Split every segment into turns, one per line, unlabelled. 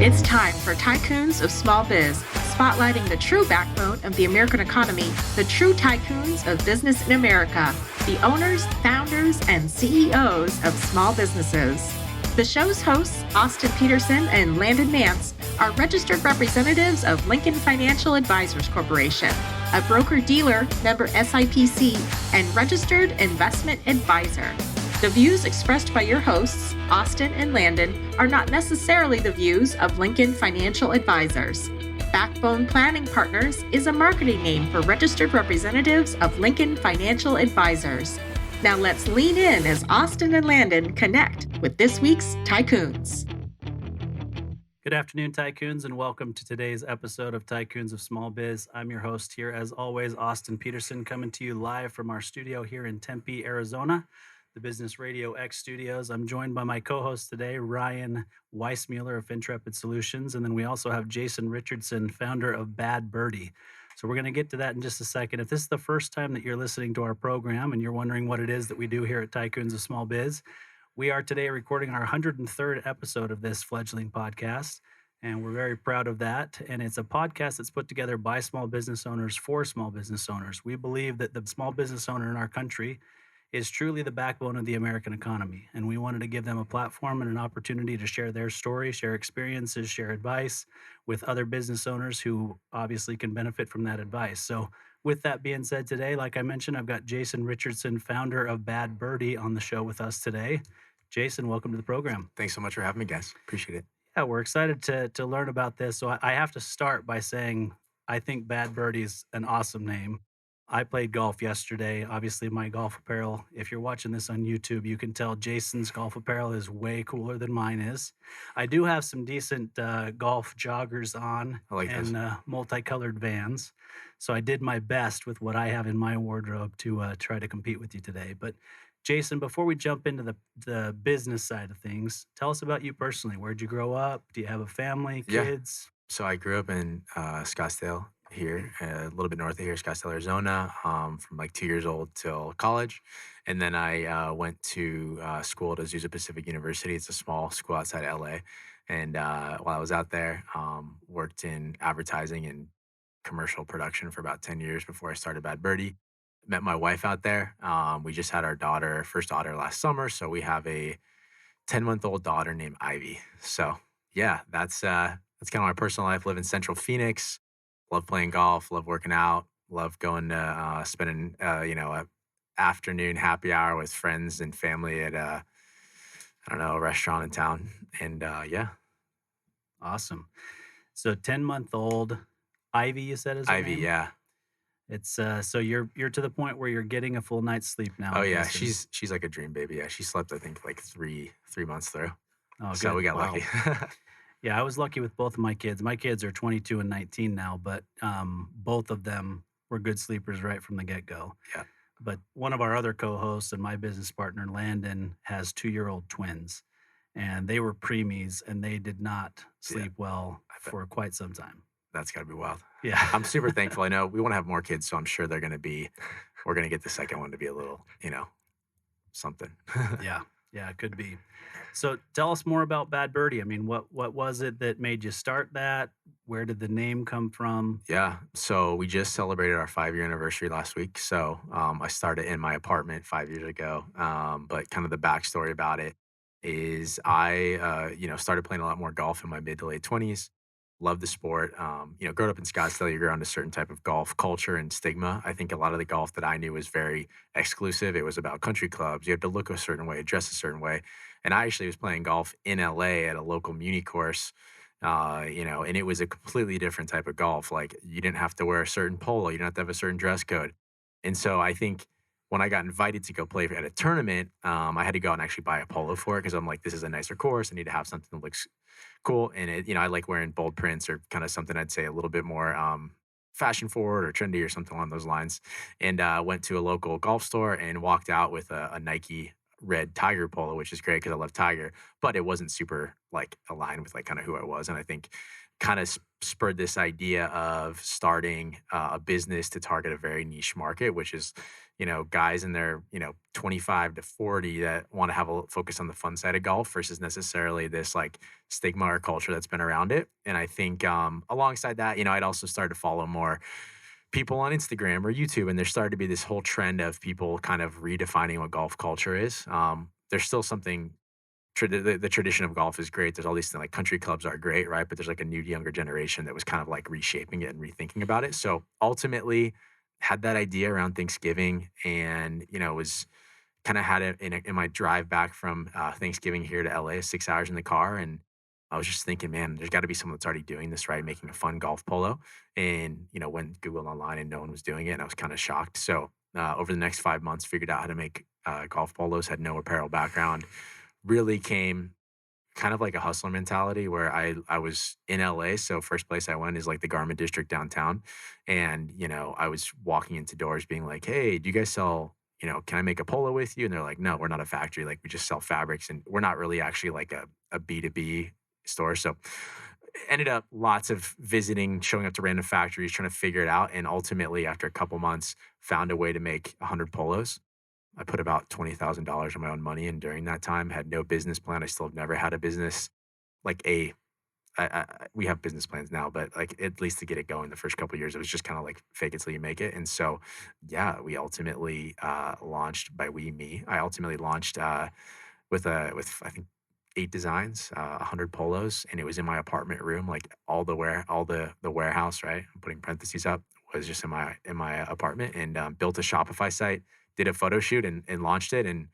It's time for Tycoons of Small Biz, spotlighting the true backbone of the American economy, the true tycoons of business in America, the owners, founders, and CEOs of small businesses. The show's hosts, Austin Peterson and Landon Nance, are registered representatives of Lincoln Financial Advisors Corporation, a broker-dealer, member SIPC, and registered investment advisor. The views expressed by your hosts, Austin and Landon, are not necessarily the views of Lincoln Financial Advisors. Backbone Planning Partners is a marketing name for registered representatives of Lincoln Financial Advisors. Now let's lean in as Austin and Landon connect with this week's Tycoons.
Good afternoon, Tycoons, and welcome to today's episode of Tycoons of Small Biz. I'm your host here, as always, Austin Peterson, coming to you live from our studio here in Tempe, Arizona, the Business RadioX studios. I'm joined by my co-host today, Ryan Weissmuller of Intrepid Solutions, and then we also have Jason Richardson, founder of Birdie. So we're going to get to that in just a second. If this is the first time that you're listening to our program and you're wondering what it is that we do here at Tycoons of Small Biz, we are today recording our 103rd episode of this fledgling podcast, and we're very proud of that. And it's a podcast that's put together by small business owners for small business owners. We believe that the small business owner in our country is truly the backbone of the American economy, and we wanted to give them a platform and an opportunity to share their story, share experiences, share advice with other business owners who obviously can benefit from that advice. So with that being said today, like I mentioned, I've got Jason Richardson, founder of Birdie, on the show with us today. Jason, welcome to the program.
Thanks so much for having me, guys. Appreciate it.
Yeah, we're excited to learn about this. So I have to start by saying I think Birdie is an awesome name. I played golf yesterday. Obviously, my golf apparel, if you're watching this on YouTube, you can tell Jason's golf apparel is way cooler than mine is. I do have some decent golf joggers on and multicolored Vans. So I did my best with what I have in my wardrobe to try to compete with you today. But Jason, before we jump into the business side of things, tell us about you personally. Where'd you grow up? Do you have a family, kids?
So I grew up in Scottsdale here, a little bit north of here, Scottsdale, Arizona, from like 2 years old till college. And then I went to school at Azusa Pacific University. It's a small school outside LA. And while I was out there, worked in advertising and commercial production for about 10 years before I started Birdie. Met my wife out there. We just had our first daughter last summer. So we have a 10-month-old daughter named Ivy. So yeah, that's kind of my personal life. Live in Central Phoenix. Love playing golf. Love working out. Love going to spending a afternoon happy hour with friends and family at a restaurant in town. And yeah,
awesome. So 10-month-old Ivy, you said is her
Ivy,
name?
yeah.
It's so you're to the point where you're getting a full night's sleep now.
Oh yeah, she's like a dream baby. Yeah, she slept I think like three months through.
Oh,
so
good.
we got
Wow.
lucky.
Yeah, I was lucky with both of my kids. My kids are 22 and 19 now, but both of them were good sleepers right from the get-go.
Yeah.
But one of our other co-hosts and my business partner, Landon, has 2-year-old twins, and they were preemies, and they did not sleep well for quite some time.
That's got to be wild.
Yeah.
I'm super thankful. I know we want to have more kids, so I'm sure we're going to get the second one to be a little, something.
Yeah, it could be. So tell us more about Birdie. I mean, what was it that made you start that? Where did the name come from?
Yeah. So we just celebrated our 5-year anniversary last week. So I started in my apartment 5 years ago. But kind of the backstory about it is I, started playing a lot more golf in my mid to late 20s. Love the sport. Growing up in Scottsdale, you're around a certain type of golf culture and stigma. I think a lot of the golf that I knew was very exclusive. It was about country clubs. You had to look a certain way, dress a certain way. And I actually was playing golf in LA at a local muni course, and it was a completely different type of golf. Like you didn't have to wear a certain polo. You didn't have to have a certain dress code. And so I think when I got invited to go play at a tournament, I had to go out and actually buy a polo for it because I'm like, this is a nicer course. I need to have something that looks cool. And I like wearing bold prints or kind of something I'd say a little bit more fashion forward or trendy or something along those lines. And went to a local golf store and walked out with a Nike red Tiger polo, which is great because I love Tiger, but it wasn't super like aligned with like kind of who I was. And I think kind of spurred this idea of starting a business to target a very niche market, which is, guys in their, 25 to 40 that want to have a focus on the fun side of golf versus necessarily this like stigma or culture that's been around it. And I think alongside that, I'd also started to follow more people on Instagram or YouTube, and there started to be this whole trend of people kind of redefining what golf culture is. There's still something the tradition of golf is great. There's all these things like country clubs are great, right? But there's like a new younger generation that was kind of like reshaping it and rethinking about it. So ultimately, had that idea around Thanksgiving, and was kind of had it in my drive back from Thanksgiving here to LA, 6 hours in the car, and I was just thinking, man, there's got to be someone that's already doing this, right? Making a fun golf polo, and went Google online and no one was doing it, and I was kind of shocked. So over the next 5 months, figured out how to make golf polos. Had no apparel background, really came kind of like a hustler mentality where I was in LA. So first place I went is like the Garment District downtown. And, I was walking into doors being like, hey, do you guys sell, can I make a polo with you? And they're like, no, we're not a factory. Like we just sell fabrics and we're not really actually like a B2B store. So ended up lots of visiting, showing up to random factories, trying to figure it out. And ultimately after a couple months, found a way to make 100 polos. I put about $20,000 of my own money in during that time, had no business plan. I still have never had a business like we have business plans now, but like at least to get it going the first couple of years, it was just kind of like fake it till you make it. And so, yeah, we ultimately launched by me. I ultimately launched with I think 8 designs, 100 polos, and it was in my apartment room, like all the warehouse, right? I'm putting parentheses up was just in my apartment, and built a Shopify site, did a photo shoot, and launched it. And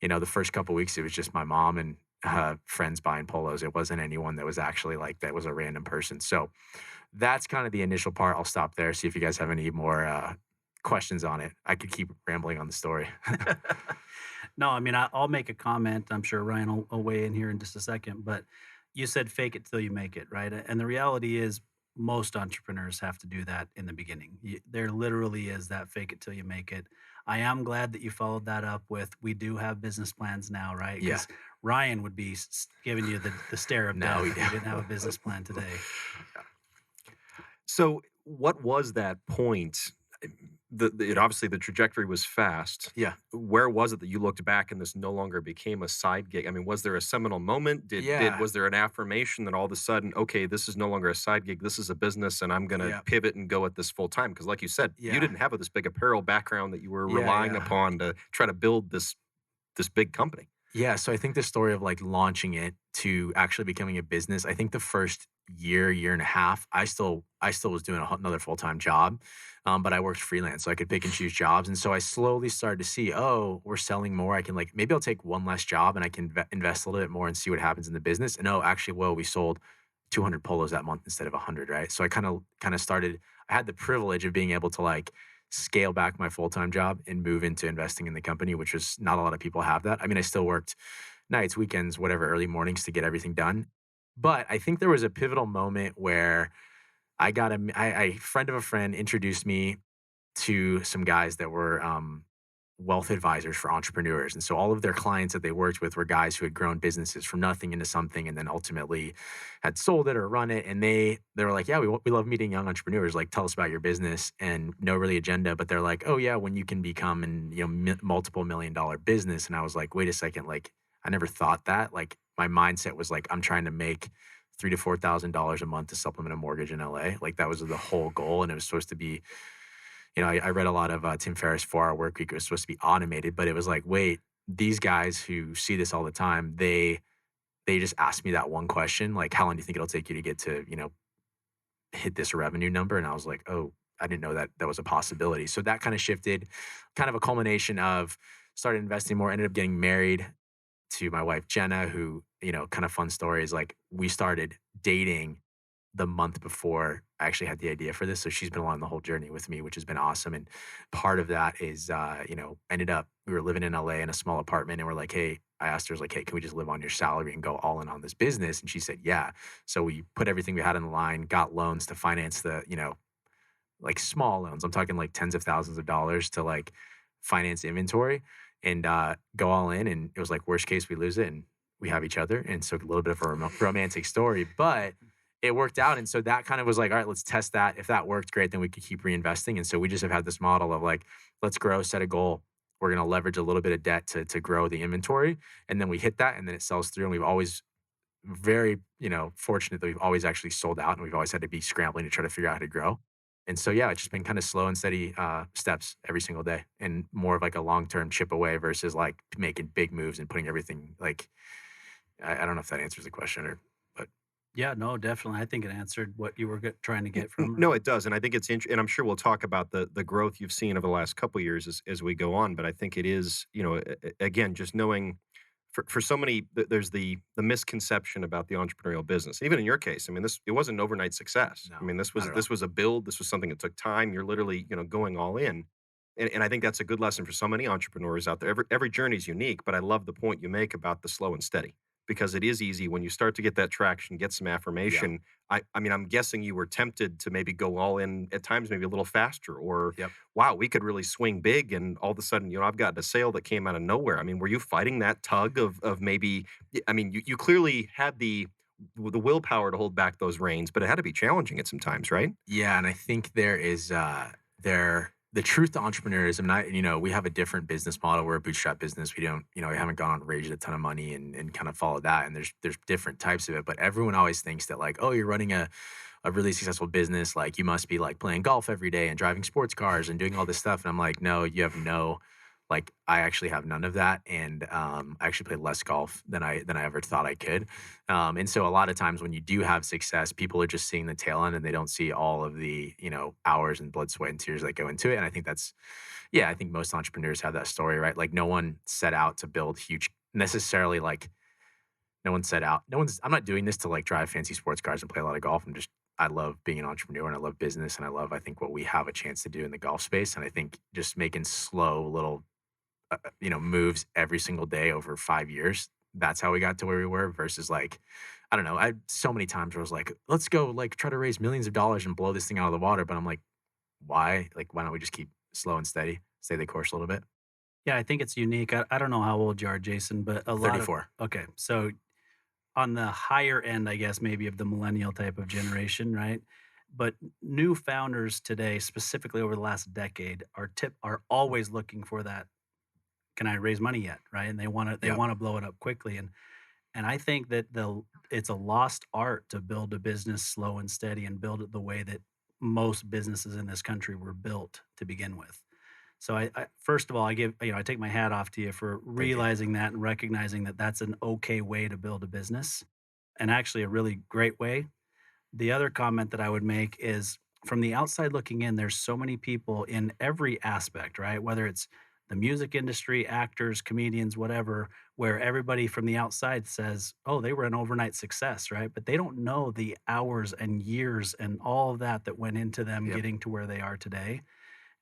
the first couple weeks, it was just my mom and friends buying polos. It wasn't anyone that was actually like that was a random person. So that's kind of the initial part. I'll stop there. See if you guys have any more questions on it. I could keep rambling on the story.
No, I mean, I'll make a comment. I'm sure Ryan will weigh in here in just a second, but you said fake it till you make it, right? And the reality is, most entrepreneurs have to do that in the beginning. There literally is that fake it till you make it. I am glad that you followed that up with we do have business plans now, right?
Yeah.
Because Ryan would be giving you the stare of
No,
death
we
if you didn't have a business plan today.
So, what was that point? Obviously the trajectory was fast.
Yeah.
Where was it that you looked back and this no longer became a side gig? I mean, was there a seminal moment?
Yeah.
Was there an affirmation that all of a sudden, okay, this is no longer a side gig, this is a business, and I'm going to
Yeah.
pivot and go at this full time? Because, like you said,
Yeah.
you didn't have this big apparel background that you were
Yeah,
relying
yeah.
upon to try to build this big company.
Yeah, so I think the story of like launching it to actually becoming a business, I think the first year and a half, I still was doing another full time job, but I worked freelance, so I could pick and choose jobs, and so I slowly started to see, oh, we're selling more. I can like maybe I'll take one less job and I can invest a little bit more and see what happens in the business. And oh, actually, well, we sold 200 polos that month instead of 100, right? So I kind of started. I had the privilege of being able to like scale back my full-time job and move into investing in the company, which was not a lot of people have that. I mean, I still worked nights, weekends, whatever, early mornings to get everything done. But I think there was a pivotal moment where a friend of a friend introduced me to some guys that were wealth advisors for entrepreneurs. And so all of their clients that they worked with were guys who had grown businesses from nothing into something and then ultimately had sold it or run it. And they were like, yeah, we love meeting young entrepreneurs. Like, tell us about your business, and no really agenda. But they're like, oh yeah, when you can become an multiple $1 million business. And I was like, wait a second, like I never thought that. Like my mindset was like, I'm trying to make $3,000 to $4,000 a month to supplement a mortgage in LA. Like that was the whole goal. And it was supposed to be, I read a lot of Tim Ferriss' 4 Hour Work Week. It was supposed to be automated, but it was like, wait, these guys who see this all the time, they just asked me that one question, like, how long do you think it'll take you to get to, hit this revenue number? And I was like, oh, I didn't know that that was a possibility. So that kind of shifted, kind of a culmination of started investing more, ended up getting married to my wife, Jenna, who, kind of fun story is like we started dating the month before I actually had the idea for this. So she's been along the whole journey with me, which has been awesome. And part of that is, ended up, we were living in LA in a small apartment and we're like, hey, I asked her, I was like, hey, can we just live on your salary and go all in on this business? And she said, yeah. So we put everything we had on the line, got loans to finance the, like small loans. I'm talking like tens of thousands of dollars to like finance inventory and go all in. And it was like, worst case, we lose it and we have each other. And so a little bit of a romantic story, but it worked out. And so that kind of was like, all right, let's test that. If that worked, great, then we could keep reinvesting. And so we just have had this model of like, let's grow, set a goal. We're going to leverage a little bit of debt to grow the inventory. And then we hit that and then it sells through. And we've always very, fortunate that we've always actually sold out and we've always had to be scrambling to try to figure out how to grow. And so, yeah, it's just been kind of slow and steady steps every single day and more of like a long term chip away versus like making big moves and putting everything like, I don't know if that answers the question but
Yeah, no, definitely. I think it answered what you were trying to get from her.
No, it does, and I think it's and I'm sure we'll talk about the growth you've seen over the last couple of years as we go on. But I think it is, again, just knowing for so many, there's the misconception about the entrepreneurial business. Even in your case, I mean, it wasn't an overnight success. I
no,
mean, this
not
was
at all.
this was a build. This was something that took time. You're literally, going all in. And I think that's a good lesson for so many entrepreneurs out there. Every journey is unique, but I love the point you make about the slow and steady because it is easy when you start to get that traction, get some
Yeah.
affirmation. I mean, I'm guessing you were tempted to maybe go all in at times, maybe a little faster, or
Yep.
wow, we could really swing big. And all of a sudden, I've got a sale that came out of nowhere. I mean, were you fighting that tug of maybe? I mean, you clearly had the willpower to hold back those reins, but it had to be challenging at some times, right?
Yeah, and I think there is the truth to entrepreneurism. And we have a different business model. We're a bootstrap business. We don't, we haven't gone out and raised a ton of money and kind of followed that. And there's different types of it. But everyone always thinks that like, oh, you're running a really successful business, like you must be like playing golf every day and driving sports cars and doing all this stuff. And I'm like, no, you have no, like I actually have none of that. And I actually play less golf than I ever thought I could. And so a lot of times when you do have success, people are just seeing the tail end and they don't see all of the, hours and blood, sweat, and tears that go into it. And I think yeah, I think most entrepreneurs have that story, right? Like no one set out to build huge necessarily like no one set out. No one's. I'm not doing this to like drive fancy sports cars and play a lot of golf. I love being an entrepreneur and I love business and I think what we have a chance to do in the golf space. And I think just making slow little, moves every single day over 5 years. That's how we got to where we were versus like, I don't know. I so many times where I was like, let's go like try to raise millions of dollars and blow this thing out of the water. But I'm like, why? Like, why don't we just keep slow and steady, stay the course a little bit?
Yeah, I think it's unique. I don't know how old you are, Jason, but a lot of
34.
okay. So on the higher end, I guess maybe of the millennial type of generation, right? But new founders today, specifically over the last decade, are always looking for that. Can I raise money yet? Right? And they
Yep.
want to blow it up quickly. And I think that it's a lost art to build a business slow and steady and build it the way that most businesses in this country were built to begin with. So I first of all, I take my hat off to you for
Thank you.
realizing that and recognizing that that's an okay way to build a business and actually a really great way. The other comment that I would make is from the outside looking in, there's so many people in every aspect, right? Whether it's the music industry, actors, comedians, whatever, where everybody from the outside says, oh, they were an overnight success, right? But they don't know the hours and years and all of that went into them
Yep.
getting to where they are today.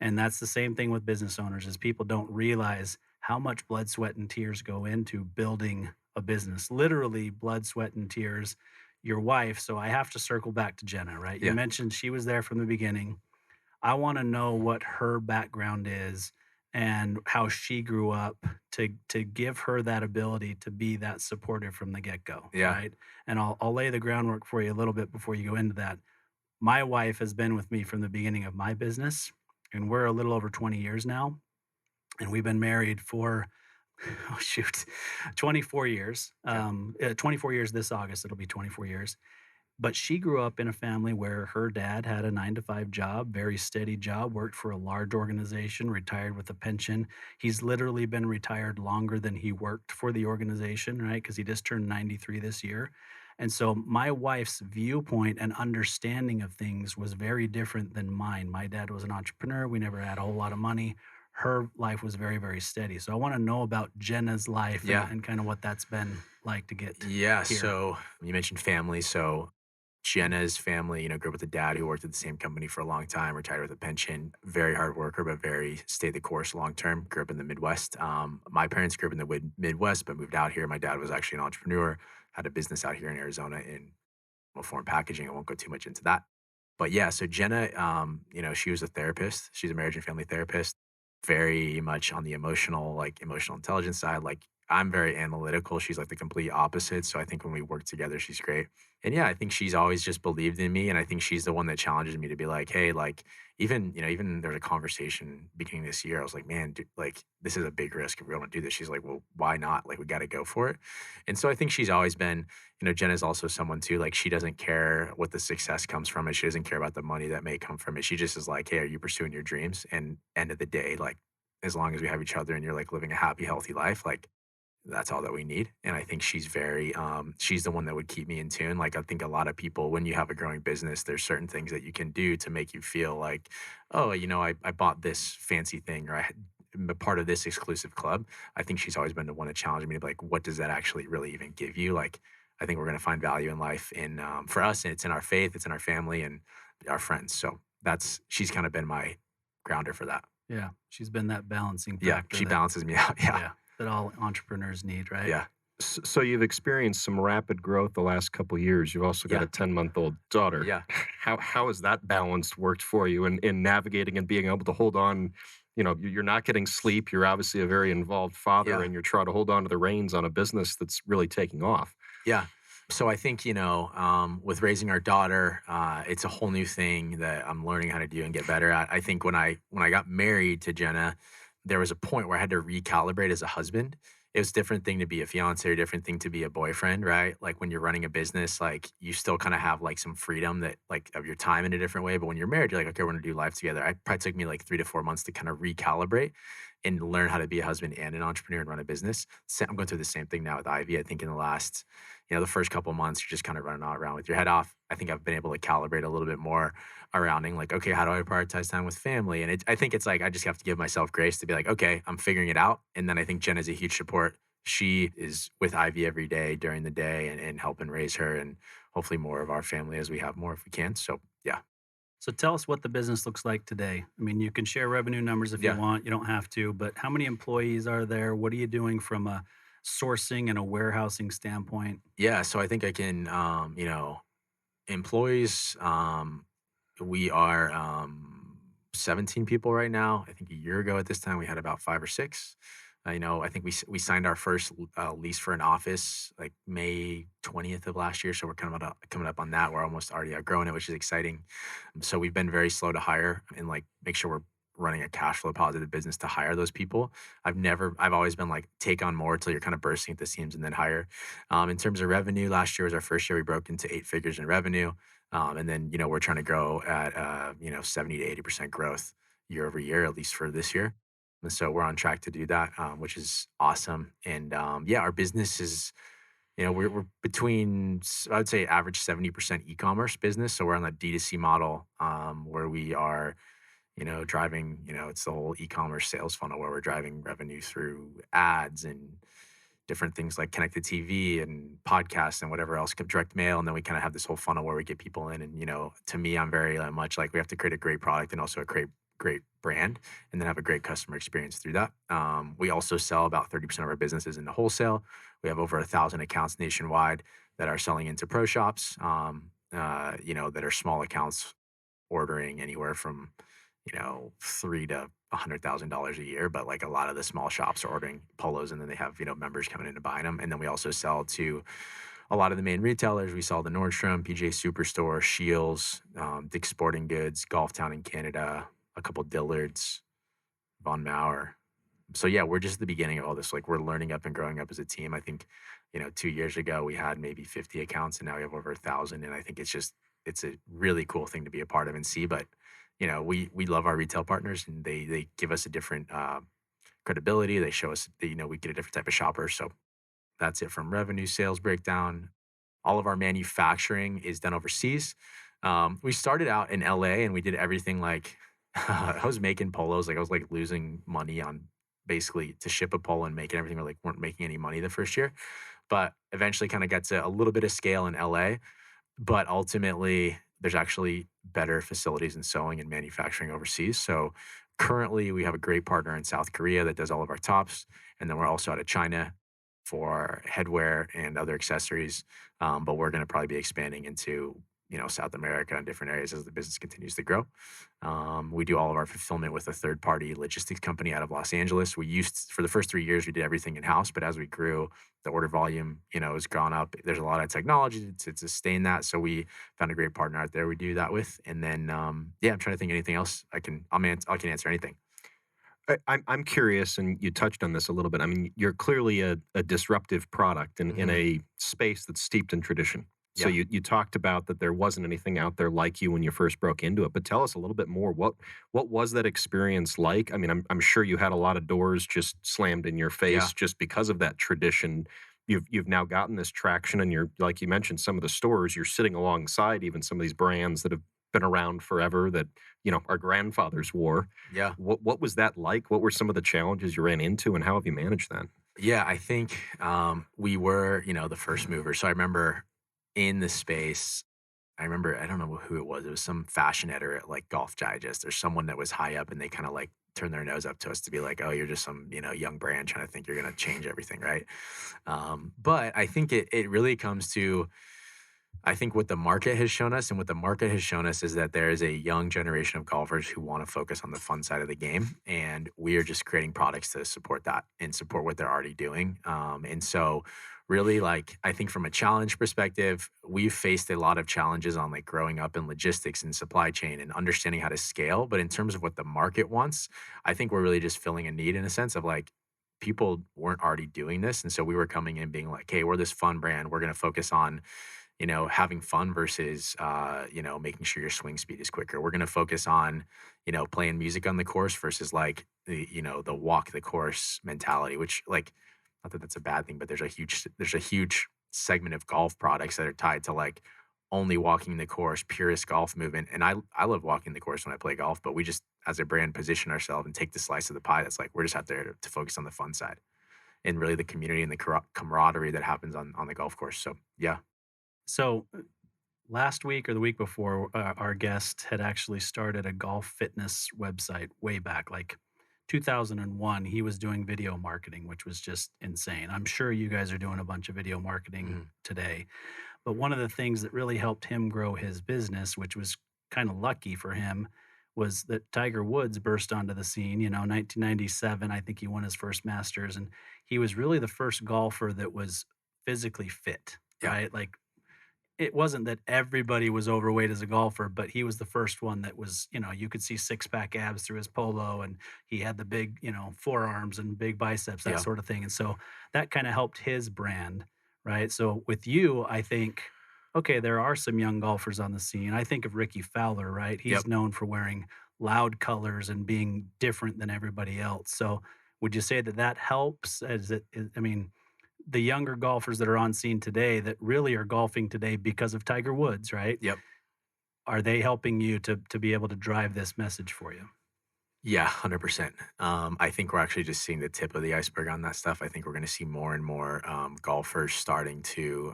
And that's the same thing with business owners is people don't realize how much blood, sweat, and tears go into building a business. Literally blood, sweat, and tears. Your wife. So I have to circle back to Jenna, right? You
Yeah.
mentioned she was there from the beginning. I want to know what her background is and how she grew up to give her that ability to be that supportive from the get-go,
Yeah.
right? And I'll lay the groundwork for you a little bit before you go into that. My wife has been with me from the beginning of my business, and we're a little over 20 years now. And we've been married for, oh, shoot, 24 years.
Okay.
24 years this August, it'll be 24 years. But she grew up in a family where her dad had a 9 to 5 job, very steady job, worked for a large organization, retired with a pension. He's literally been retired longer than he worked for the organization, right? Because he just turned 93 this year. And so my wife's viewpoint and understanding of things was very different than mine. My dad was an entrepreneur. We never had a whole lot of money. Her life was very, very steady. So I want to know about Jenna's life and,
Yeah.
and kind of what that's been like to get
Yeah.
here.
So you mentioned family. So Jenna's family, grew up with a dad who worked at the same company for a long time, retired with a pension, very hard worker, but very stayed the course long term. Grew up in the Midwest. My parents grew up in the Midwest, but moved out here. My dad was actually an entrepreneur, had a business out here in Arizona in foreign packaging. I won't go too much into that. But yeah, so Jenna, she was a therapist. She's a marriage and family therapist, very much on the emotional, like emotional intelligence side. Like I'm very analytical. She's like the complete opposite. So I think when we work together, she's great. And yeah, I think she's always just believed in me. And I think she's the one that challenges me to be like, hey, like, even there's a conversation beginning this year. I was like, man, dude, like, this is a big risk if we want to do this. She's like, well, why not? Like, we got to go for it. And so I think she's always been, Jenna's also someone too, like, she doesn't care what the success comes from it. She doesn't care about the money that may come from it. She just is like, hey, are you pursuing your dreams? And end of the day, like, as long as we have each other and you're like living a happy, healthy life, like, that's all that we need. And I think she's very, she's the one that would keep me in tune. Like, I think a lot of people, when you have a growing business, there's certain things that you can do to make you feel like, oh, I bought this fancy thing, or am a part of this exclusive club. I think she's always been the one to challenge me to be like, what does that actually really even give you? Like, I think we're going to find value in life. And for us, it's in our faith, it's in our family and our friends. So she's kind of been my grounder for that.
Yeah, she's been that balancing
Yeah,
factor
she
that
balances me out. Yeah.
yeah, that all entrepreneurs need, right?
Yeah.
So you've experienced some rapid growth the last couple years. You've also got
Yeah.
a 10-month-old daughter.
Yeah.
How has that balance worked for you in navigating and being able to hold on? You're not getting sleep. You're obviously a very involved father,
Yeah.
and you're trying to hold on to the reins on a business that's really taking off.
Yeah. So I think, with raising our daughter, it's a whole new thing that I'm learning how to do and get better at. I think when I got married to Jenna, there was a point where I had to recalibrate as a husband. It was a different thing to be a fiance, or a different thing to be a boyfriend, right? Like when you're running a business, like you still kind of have like some freedom that like of your time in a different way. But when you're married, you're like, okay, we're gonna do life together. It probably took me like 3 to 4 months to kind of recalibrate and learn how to be a husband and an entrepreneur and run a business. I'm going through the same thing now with Ivy. I think in the last, the first couple of months, you're just kind of running all around with your head off. I think I've been able to calibrate a little bit more around like, okay, how do I prioritize time with family? And I think it's like, I just have to give myself grace to be like, okay, I'm figuring it out. And then I think Jen is a huge support. She is with Ivy every day during the day and helping raise her, and hopefully more of our family as we have more if we can. So yeah.
So tell us what the business looks like today. I mean, you can share revenue numbers if you
Yeah.
want. You don't have to, but how many employees are there? What are you doing from a sourcing and a warehousing standpoint?
Yeah. So I think I can, employees, we are 17 people right now. I think a year ago at this time we had about 5 or 6. I think we signed our first lease for an office like May 20th of last year. So we're coming up on that. We're almost already outgrowing it, which is exciting. So we've been very slow to hire and like make sure we're running a cash flow positive business to hire those people. I've always been like take on more till you're kind of bursting at the seams and then hire. In terms of revenue, last year was our first year we broke into 8 figures in revenue. And then, we're trying to grow at, 70 to 80% growth year over year, at least for this year. And so we're on track to do that, which is awesome. And yeah, our business is, we're between, I would say, average 70% e-commerce business. So we're on that D2C model where we are, driving, it's the whole e-commerce sales funnel where we're driving revenue through ads and different things like connected TV and podcasts and whatever else, direct mail. And then we kind of have this whole funnel where we get people in. And, to me, I'm very much like we have to create a great product and also a great brand and then have a great customer experience through that. We also sell about 30% of our businesses into wholesale. We have over 1,000 accounts nationwide that are selling into pro shops, that are small accounts ordering anywhere from, $3 to $100,000 a year. But like a lot of the small shops are ordering polos and then they have, members coming in and buying them. And then we also sell to a lot of the main retailers. We sell to Nordstrom, PJ Superstore, Shields, Dick's Sporting Goods, Golf Town in Canada, a couple Dillards, Von Mauer. So yeah, we're just at the beginning of all this. Like we're learning up and growing up as a team. I think, 2 years ago we had maybe 50 accounts and now we have over 1,000. And I think it's a really cool thing to be a part of and see. But, we love our retail partners and they give us a different credibility. They show us that, we get a different type of shopper. So that's it from revenue, sales breakdown. All of our manufacturing is done overseas. We started out in LA and we did everything like I was making polos. Like I was like losing money on basically to ship a polo and make it. Everything. We like weren't making any money the first year, but eventually kind of got to a little bit of scale in LA. But ultimately, there's actually better facilities in sewing and manufacturing overseas. So currently, we have a great partner in South Korea that does all of our tops, and then we're also out of China for headwear and other accessories. But we're going to probably be expanding into South America and different areas as the business continues to grow. We do all of our fulfillment with a third party logistics company out of Los Angeles. For the first 3 years, we did everything in house, but as we grew, the order volume, has gone up. There's a lot of technology to sustain that. So we found a great partner out there we do that with. And then, I'm trying to think anything else I can answer anything.
I'm curious, and you touched on this a little bit. I mean, you're clearly a disruptive product in
Mhm.
a space that's steeped in tradition. So
Yeah.
you talked about that there wasn't anything out there like you when you first broke into it. But tell us a little bit more. What was that experience like? I mean, I'm sure you had a lot of doors just slammed in your
Yeah.
face just because of that tradition. You've now gotten this traction, and you're like you mentioned, some of the stores you're sitting alongside even some of these brands that have been around forever that our grandfathers wore.
Yeah.
What was that like? What were some of the challenges you ran into, and how have you managed that?
Yeah, I think we were, the first mover. So I remember in the space, I don't know who it was. It was some fashion editor at like Golf Digest or someone that was high up, and they kind of like turned their nose up to us to be like, oh, you're just some, young brand trying to think you're going to change everything, right? But I think it really comes to, I think what the market has shown us, and what the market has shown us is that there is a young generation of golfers who want to focus on the fun side of the game, and we are just creating products to support that and support what they're already doing. And so, really, like I think from a challenge perspective, we've faced a lot of challenges on like growing up in logistics and supply chain and understanding how to scale. But in terms of what the market wants, I think we're really just filling a need in a sense of like people weren't already doing this, and so we were coming in being like, hey, we're this fun brand. We're going to focus on having fun versus, making sure your swing speed is quicker. We're going to focus on, playing music on the course versus like the walk the course mentality, which like, not that that's a bad thing, but there's a huge segment of golf products that are tied to like only walking the course, purest golf movement. And I love walking the course when I play golf, but we just as a brand position ourselves and take the slice of the pie. That's like, we're just out there to focus on the fun side and really the community and the camaraderie that happens on the golf course. So yeah.
So last week or the week before, our guest had actually started a golf fitness website way back, like 2001. He was doing video marketing, which was just insane. I'm sure you guys are doing a bunch of video marketing
Mhm.
today. But one of the things that really helped him grow his business, which was kind of lucky for him, was that Tiger Woods burst onto the scene. 1997, I think he won his first Masters, and he was really the first golfer that was physically fit,
Yeah.
right? Like it wasn't that everybody was overweight as a golfer, but he was the first one that was, you could see six pack abs through his polo, and he had the big, forearms and big biceps, that
Yeah.
sort of thing. And so that kind of helped his brand, right? So with you, I think, okay, there are some young golfers on the scene. I think of Ricky Fowler, right?
Yep.
He's known for wearing loud colors and being different than everybody else. So would you say that that helps? I mean, the younger golfers that are on scene today that really are golfing today because of Tiger Woods, right?
Yep.
Are they helping you to be able to drive this message for you?
Yeah, 100%. I think we're actually just seeing the tip of the iceberg on that stuff. I think we're going to see more and more golfers starting to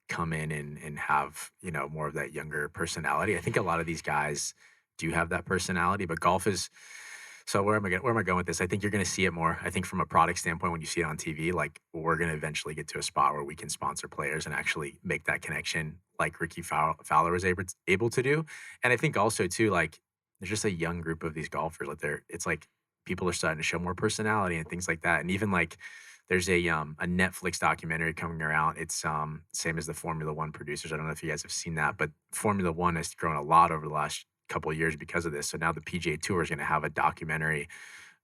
come in and have, more of that younger personality. I think a lot of these guys do have that personality, but golf is. So where am I going with this? I think you're going to see it more. I think from a product standpoint, when you see it on TV, like we're going to eventually get to a spot where we can sponsor players and actually make that connection, like Ricky Fowler was able to do. And I think also too, like there's just a young group of these golfers. Like it's like people are starting to show more personality and things like that. And even like there's a Netflix documentary coming around. It's same as the Formula One producers. I don't know if you guys have seen that, but Formula One has grown a lot over the last couple of years because of this. So now the PGA Tour is going to have a documentary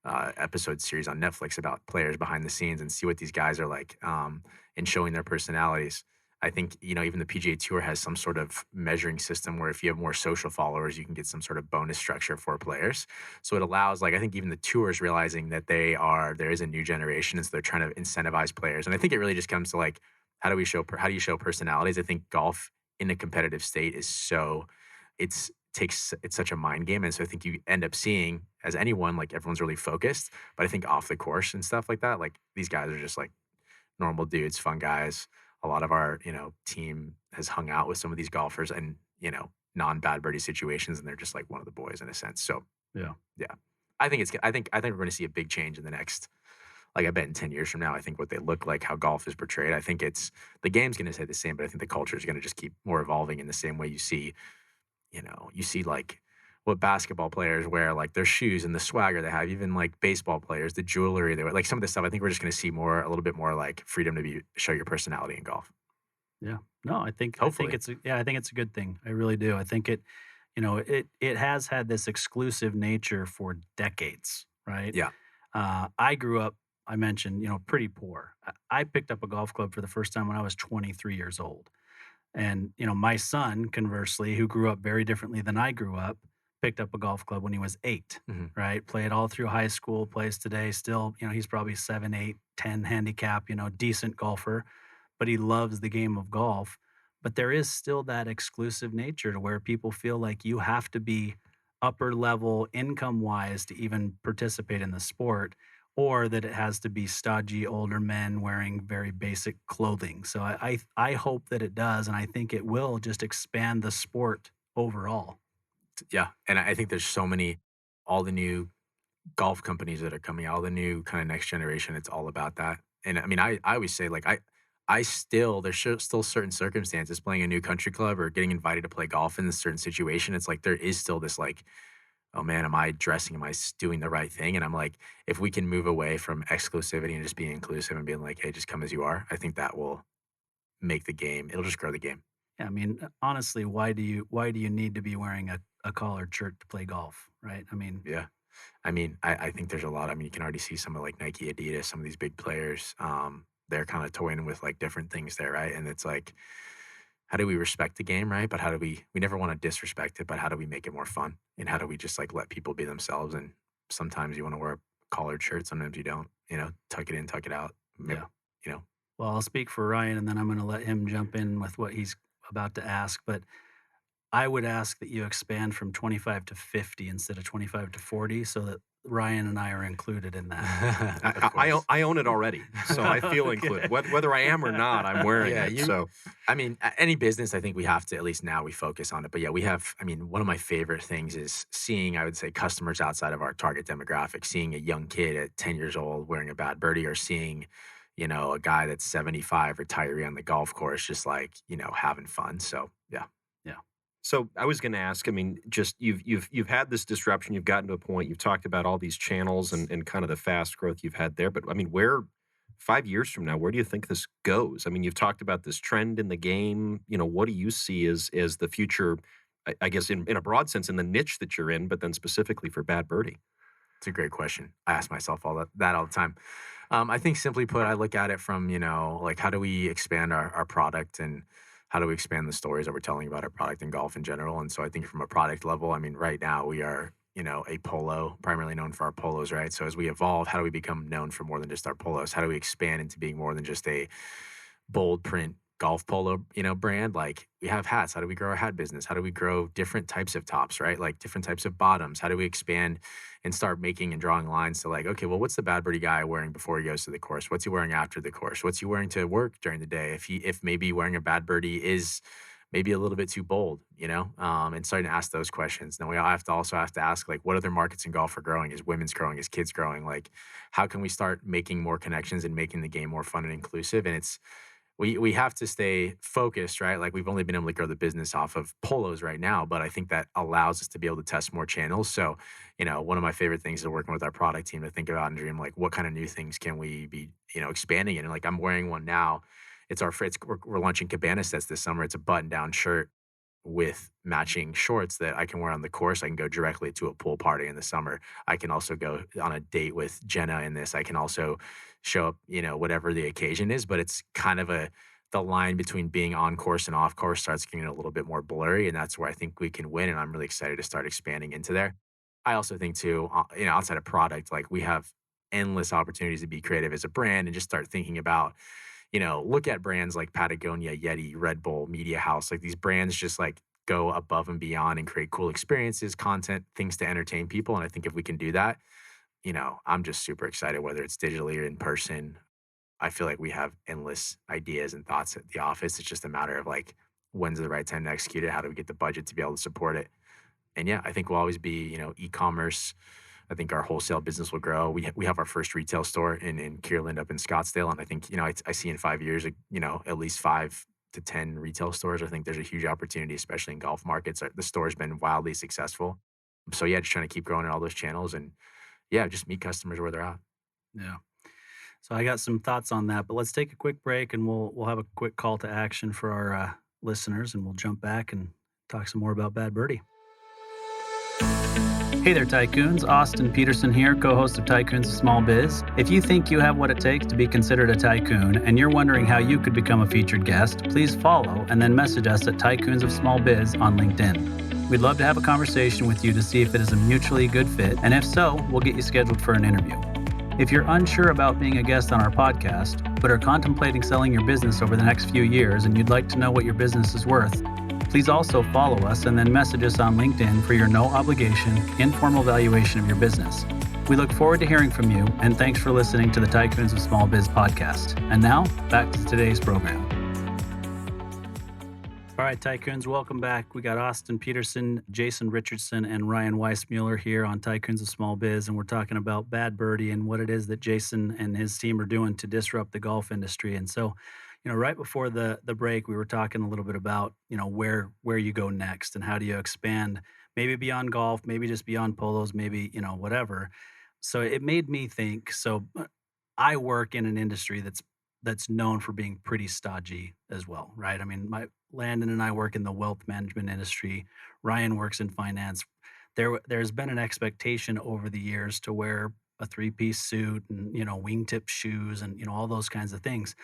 episode series on Netflix about players behind the scenes and see what these guys are like and showing their personalities. I think even the PGA Tour has some sort of measuring system where if you have more social followers, you can get some sort of bonus structure for players. So it allows, like I think even the tour is realizing that there is a new generation, and so they're trying to incentivize players. And I think it really just comes to like how do you show personalities? I think golf in a competitive state is it's such a mind game, and so I think you end up seeing as anyone like everyone's really focused, but I think off the course and stuff like that, like these guys are just like normal dudes, fun guys. A lot of our, team has hung out with some of these golfers and, non-bad birdie situations, and they're just like one of the boys in a sense. So
Yeah.
yeah, I think we're going to see a big change in the next like I bet in 10 years from now, I think what they look like, how golf is portrayed, I think it's the game's going to stay the same, but I think the culture is going to just keep more evolving in the same way you see like what basketball players wear, like their shoes and the swagger they have, even like baseball players, the jewelry they wear, like some of the stuff. I think we're just going to see more, a little bit more like freedom to show your personality in golf.
Yeah. No, I think
Hopefully.
it's I think it's a good thing. I really do. I think it has had this exclusive nature for decades, right?
Yeah.
I grew up, I mentioned, pretty poor. I picked up a golf club for the first time when I was 23 years old. And, my son, conversely, who grew up very differently than I grew up, picked up a golf club when he was 8,
Hmm.
right? Played all through high school, plays today, still, he's probably 7, 8, 10 handicap, decent golfer, but he loves the game of golf. But there is still that exclusive nature to where people feel like you have to be upper level income wise to even participate in the sport, or that it has to be stodgy older men wearing very basic clothing. So I hope that it does, and I think it will just expand the sport overall.
Yeah. And I think there's so many, all the new golf companies that are coming out, all the new kind of next generation, it's all about that. And I mean, I always say like I still still certain circumstances playing a new country club or getting invited to play golf in a certain situation. It's like there is still this like, oh man, am I dressing? Am I doing the right thing? And I'm like, if we can move away from exclusivity and just being inclusive and being like, hey, just come as you are, I think that will make the game. It'll just grow the game.
Yeah, I mean, honestly, why do you need to be wearing a collared shirt to play golf, right? I mean,
Yeah. I mean, I think there's a lot. I mean, you can already see some of like Nike, Adidas, some of these big players. They're kind of toying with like different things there, right? And it's like, how do we respect the game, right? But how do we never want to disrespect it, but how do we make it more fun? And how do we just like let people be themselves? And sometimes you want to wear a collared shirt, sometimes you don't, tuck it in, tuck it out. Maybe,
yeah.
you know,
Well, I'll speak for Ryan, and then I'm going to let him jump in with what he's about to ask. But I would ask that you expand from 25 to 50 instead of 25 to 40, so that Ryan and I are included in that.
of course.
I own it already, so I feel included.
Okay.
Whether I am or not, I'm wearing
Yeah,
it. So
I mean, any business, I think we have to, at least now we focus on it. But yeah, I mean, one of my favorite things is seeing, I would say, customers outside of our target demographic, seeing a young kid at 10 years old wearing a bad birdie, or seeing, a guy that's 75 retiree on the golf course, just like, having fun. So yeah.
Yeah.
So I was going to ask. I mean, just you've had this disruption. You've gotten to a point. You've talked about all these channels and kind of the fast growth you've had there. But I mean, where 5 years from now, where do you think this goes? I mean, you've talked about this trend in the game. What do you see as the future? I guess in a broad sense, in the niche that you're in, but then specifically for Bad Birdie.
It's a great question. I ask myself that all the time. I think simply put, I look at it from, like how do we expand our product, and how do we expand the stories that we're telling about our product in golf in general? And so I think from a product level, I mean, right now we are, a polo, primarily known for our polos, right? So as we evolve, how do we become known for more than just our polos? How do we expand into being more than just a bold print golf polo, brand? Like we have hats. How do we grow our hat business? How do we grow different types of tops, right? Like different types of bottoms. How do we expand and start making and drawing lines to like, okay, well, what's the bad birdie guy wearing before he goes to the course? What's he wearing after the course? What's he wearing to work during the day? If maybe wearing a bad birdie is maybe a little bit too bold, and starting to ask those questions. Then we all have to ask like, what other markets in golf are growing? Is women's growing? Is kids growing? Like, how can we start making more connections and making the game more fun and inclusive? And it's we have to stay focused, right? Like we've only been able to grow the business off of polos right now, but I think that allows us to be able to test more channels. So, one of my favorite things is working with our product team to think about and dream like what kind of new things can we be, expanding in. And like I'm wearing one now. We're launching cabana sets this summer. It's a button down shirt with matching shorts that I can wear on the course. I can go directly to a pool party in the summer. I can also go on a date with Jenna in this. I can also show up, whatever the occasion is, but it's kind of the line between being on course and off course starts getting a little bit more blurry. And that's where I think we can win. And I'm really excited to start expanding into there. I also think too, outside of product, like we have endless opportunities to be creative as a brand and just start thinking about, look at brands like Patagonia, Yeti, Red Bull, Media House. Like these brands just like go above and beyond and create cool experiences, content, things to entertain people. And I think if we can do that, I'm just super excited, whether it's digitally or in person. I feel like we have endless ideas and thoughts at the office. It's just a matter of like, when's the right time to execute it? How do we get the budget to be able to support it? And yeah, I think we'll always be, e-commerce I think our wholesale business will grow. We have our first retail store in Kierland up in Scottsdale, and I think I see in 5 years, at least 5 to 10 retail stores. I think there's a huge opportunity, especially in golf markets. The store's been wildly successful. So yeah, just trying to keep growing in all those channels and yeah, just meet customers where they're at.
Yeah. So I got some thoughts on that, but let's take a quick break and we'll have a quick call to action for our listeners, and we'll jump back and talk some more about Bad Birdie. Hey there, Tycoons. Austin Peterson here, co-host of Tycoons of Small Biz. If you think you have what it takes to be considered a tycoon and you're wondering how you could become a featured guest, please follow and then message us at Tycoons of Small Biz on LinkedIn. We'd love to have a conversation with you to see if it is a mutually good fit, and if so, we'll get you scheduled for an interview. If you're unsure about being a guest on our podcast, but are contemplating selling your business over the next few years and you'd like to know what your business is worth, please also follow us and then message us on LinkedIn for your no-obligation, informal valuation of your business. We look forward to hearing from you, and thanks for listening to the Tycoons of Small Biz podcast. And now, back to today's program. All right, Tycoons, welcome back. We got Austin Peterson, Jason Richardson, and Ryan Weissmuller here on Tycoons of Small Biz, and we're talking about Bad Birdie and what it is that Jason and his team are doing to disrupt the golf industry. And so, right before the break, we were talking a little bit about, where you go next and how do you expand, maybe beyond golf, maybe just beyond polos, maybe, whatever. So it made me think, I work in an industry that's known for being pretty stodgy as well, right? I mean, Landon and I work in the wealth management industry. Ryan works in finance. There's been an expectation over the years to wear a three-piece suit and, wingtip shoes and, all those kinds of things.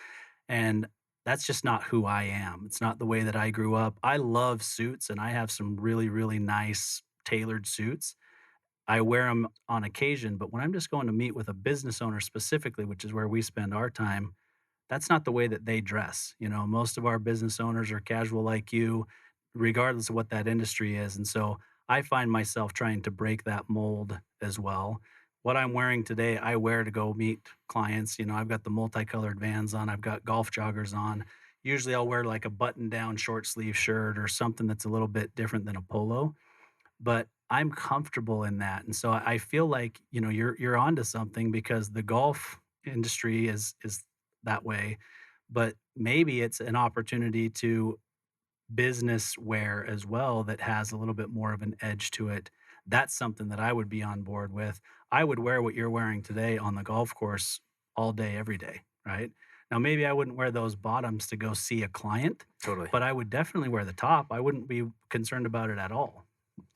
And that's just not who I am. It's not the way that I grew up. I love suits and I have some really, really nice tailored suits. I wear them on occasion, but when I'm just going to meet with a business owner specifically, which is where we spend our time, that's not the way that they dress. Most of our business owners are casual like you, regardless of what that industry is. And so I find myself trying to break that mold as well. What I'm wearing today, I wear to go meet clients. I've got the multicolored Vans on, I've got golf joggers on. Usually I'll wear like a button down short sleeve shirt or something that's a little bit different than a polo, but I'm comfortable in that. And so I feel like, you're onto something, because the golf industry is that way, but maybe it's an opportunity to business wear as well that has a little bit more of an edge to it. That's something that I would be on board with. I would wear what you're wearing today on the golf course all day, every day, right? Now, maybe I wouldn't wear those bottoms to go see a client,
Totally.
but I would definitely wear the top. I wouldn't be concerned about it at all.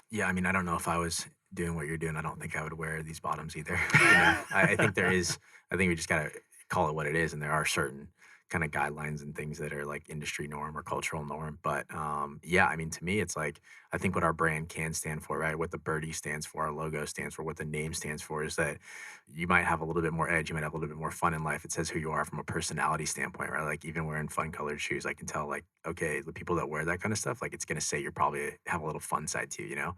Yeah, I mean, I don't know if I was doing what you're doing. I don't think I would wear these bottoms either. I think I think we just gotta call it what it is, and there are certain kind of guidelines and things that are like industry norm or cultural norm. But yeah, I mean, to me, it's like I think what our brand can stand for, right? What the Birdie stands for, our logo stands for, what the name stands for, is that you might have a little bit more edge, you might have a little bit more fun in life. It says who you are from a personality standpoint, right? Like even wearing fun colored shoes, I can tell like, okay, the people that wear that kind of stuff, like it's gonna say you're probably have a little fun side to you,
Yep.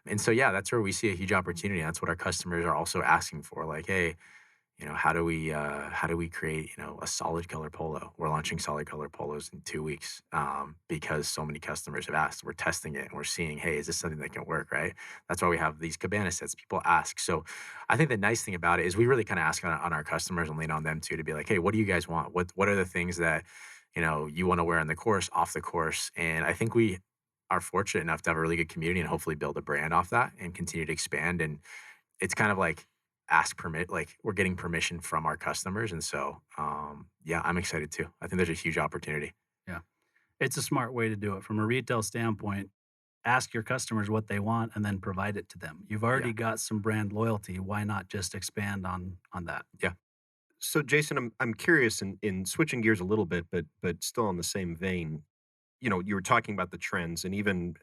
And so yeah, that's where we see a huge opportunity. That's what our customers are also asking for. Like, hey, how do we create, a solid color polo? We're launching solid color polos in 2 weeks because so many customers have asked. We're testing it and we're seeing, hey, is this something that can work, right? That's why we have these cabana sets. People ask. So I think the nice thing about it is we really kind of ask on our customers and lean on them too, to be like, hey, what do you guys want? What are the things that, you want to wear on the course, off the course? And I think we are fortunate enough to have a really good community and hopefully build a brand off that and continue to expand. And it's kind of like, we're getting permission from our customers, and so yeah, I'm excited too. I think there's a huge opportunity.
Yeah. It's a smart way to do it from a retail standpoint. Ask your customers what they want and then provide it to them. You've already got some brand loyalty. Why not just expand on that?
So, Jason, I'm curious in switching gears a little bit, but still on the same vein. You were talking about the trends, and even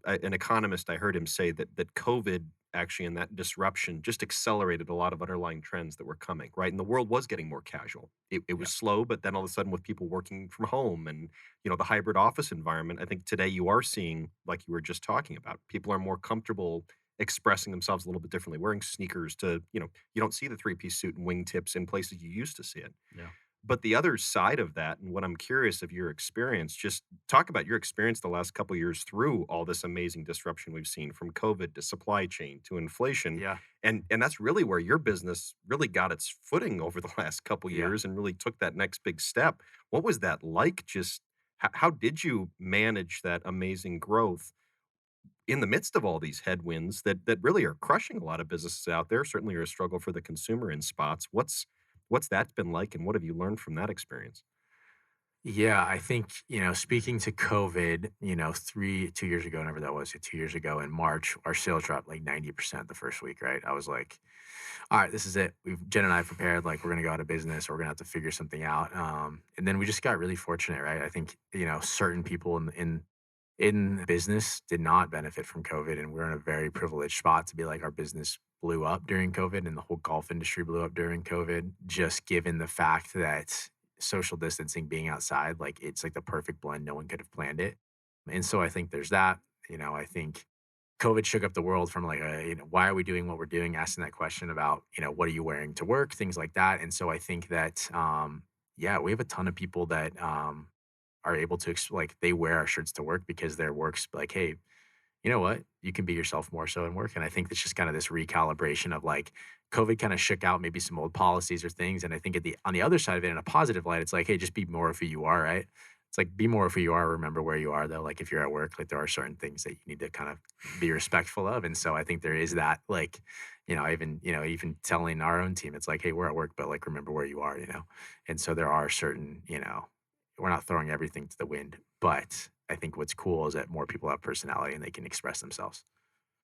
an economist, I heard him say that COVID actually and that disruption just accelerated a lot of underlying trends that were coming, right? And the world was getting more casual. It was slow, but then all of a sudden, with people working from home and the hybrid office environment, I think today you are seeing, like you were just talking about, people are more comfortable expressing themselves a little bit differently, wearing sneakers to you don't see the three-piece suit and wingtips in places you used to see it.
Yeah.
But the other side of that, and what I'm curious of your experience, just talk about your experience the last couple years through all this amazing disruption we've seen from COVID to supply chain to inflation.
Yeah.
And that's really where your business really got its footing over the last couple
Yeah.
years and really took that next big step. What was that like? Just how did you manage that amazing growth in the midst of all these headwinds that really are crushing a lot of businesses out there, certainly are a struggle for the consumer in spots. What's that been like, and what have you learned from that experience?
Yeah, I think, speaking to COVID, 2 years ago, whenever that was, 2 years ago in March, our sales dropped like 90% the first week, right? I was like, all right, this is it. Jen and I prepared, like, we're going to go out of business or we're going to have to figure something out. And then we just got really fortunate, right? I think, certain people in business did not benefit from COVID. And we're in a very privileged spot to be like, our business blew up during COVID and the whole golf industry blew up during COVID, just given the fact that social distancing being outside, like it's like the perfect blend. No one could have planned it. And so I think there's that. I think COVID shook up the world from like why are we doing what we're doing? Asking that question about, what are you wearing to work? Things like that. And so I think that yeah, we have a ton of people that are able to like they wear our shirts to work because their work's like, hey, you know what? You can be yourself more so in work. And I think it's just kind of this recalibration of like COVID kind of shook out maybe some old policies or things. And I think on the other side of it, in a positive light, it's like, hey, just be more of who you are, right? It's like be more of who you are. Remember where you are though. Like if you're at work, like there are certain things that you need to kind of be respectful of. And so I think there is that like, even telling our own team, it's like, hey, we're at work, but like remember where you are. And so there are certain, we're not throwing everything to the wind, but I think what's cool is that more people have personality and they can express themselves.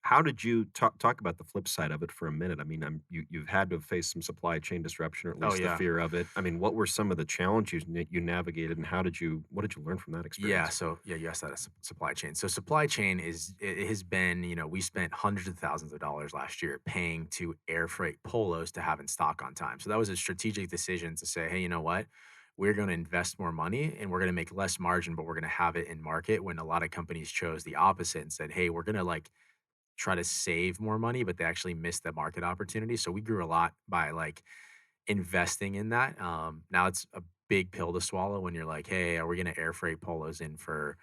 How did you talk about the flip side of it for a minute? I mean, you've had to face some supply chain disruption, or at
Oh
least the
yeah.
fear of it. I mean, what were some of the challenges you navigated, and what did you learn from that
Yeah,
experience?
so yeah, you asked that as supply chain. So supply chain it has been, we spent hundreds of thousands of dollars last year paying to air freight polos to have in stock on time. So that was a strategic decision to say, hey, you know what? We're going to invest more money and we're going to make less margin, but we're going to have it in market when a lot of companies chose the opposite and said, hey, we're going to like try to save more money, but they actually missed the market opportunity. So we grew a lot by like investing in that. Now it's a big pill to swallow when you're like, hey, are we going to air freight polos in for,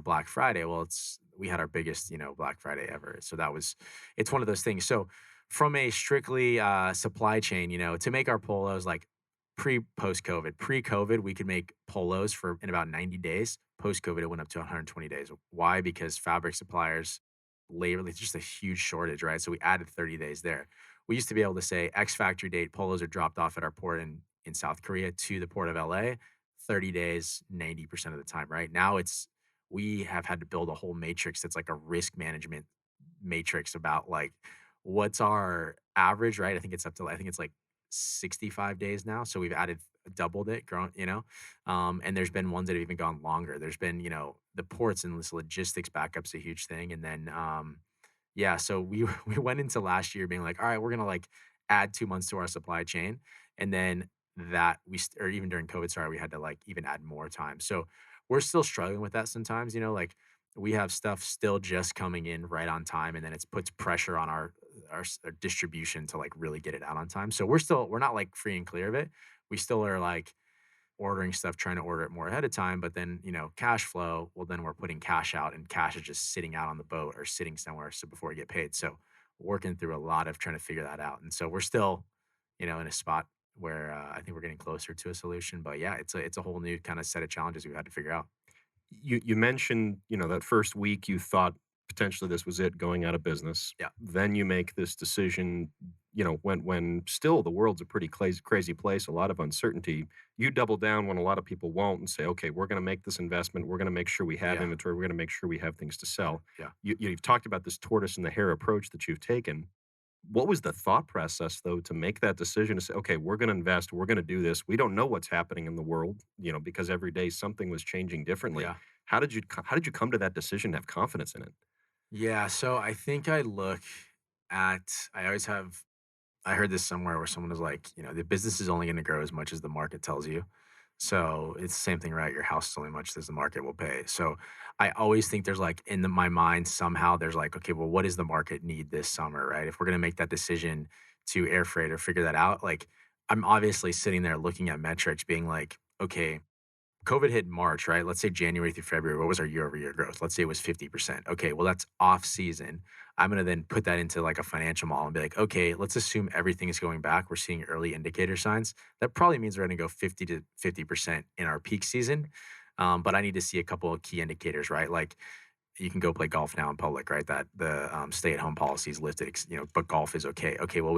Black Friday? Well, we had our biggest, Black Friday ever. So it's one of those things. So from a strictly supply chain, to make our polos like post COVID, pre COVID, we could make polos for in about 90 days. Post COVID, it went up to 120 days. Why? Because fabric suppliers, labor, it's just a huge shortage, right? So we added 30 days there. We used to be able to say X factory date polos are dropped off at our port in South Korea to the port of LA, 30 days, 90% of the time, right? Now we have had to build a whole matrix that's like a risk management matrix about like what's our average, right? I think it's like 65 days now. So we've added doubled it, and there's been ones that have even gone longer. There's been, the ports and this logistics backup's a huge thing. And then yeah, so we we went into last year being like, all right, we're gonna like add 2 months to our supply chain. And then or even during COVID, sorry, we had to like even add more time. So we're still struggling with that sometimes, like we have stuff still just coming in right on time, and then it puts pressure on our distribution to like really get it out on time. So we're not like free and clear of it. We still are like ordering stuff, trying to order it more ahead of time. But then, cash flow, well, then we're putting cash out and cash is just sitting out on the boat or sitting somewhere so before we get paid. So working through a lot of trying to figure that out. And so we're still, in a spot where I think we're getting closer to a solution. But yeah, it's a whole new kind of set of challenges we've had to figure out.
You mentioned, that first week you thought potentially this was it, going out of business.
Yeah.
Then you make this decision, when still the world's a pretty crazy place, a lot of uncertainty. You double down when a lot of people won't and say, okay, we're going to make this investment. We're going to make sure we have
Yeah.
inventory. We're going to make sure we have things to sell.
Yeah.
You've talked about this tortoise and the hare approach that you've taken. What was the thought process though to make that decision to say, okay, we're going to invest, we're going to do this. We don't know what's happening in the world, because every day something was changing differently.
Yeah.
How did you come to that decision to have confidence in it?
Yeah. So I think I always have, I heard this somewhere where someone was like, the business is only going to grow as much as the market tells you. So it's the same thing, right? Your house is only much as the market will pay. So I always think there's like my mind somehow there's like, okay, well, what does the market need this summer, right? If we're going to make that decision to air freight or figure that out, like I'm obviously sitting there looking at metrics being like, okay, COVID hit in March, right? Let's say January through February, what was our year over year growth? Let's say it was 50%. Okay, well, that's off season. I'm going to then put that into like a financial model and be like, okay, let's assume everything is going back. We're seeing early indicator signs. That probably means we're going to go 50 to 50% in our peak season. But I need to see a couple of key indicators, right? Like you can go play golf now in public, right? That the stay-at-home policy is lifted, but golf is okay. Okay, well,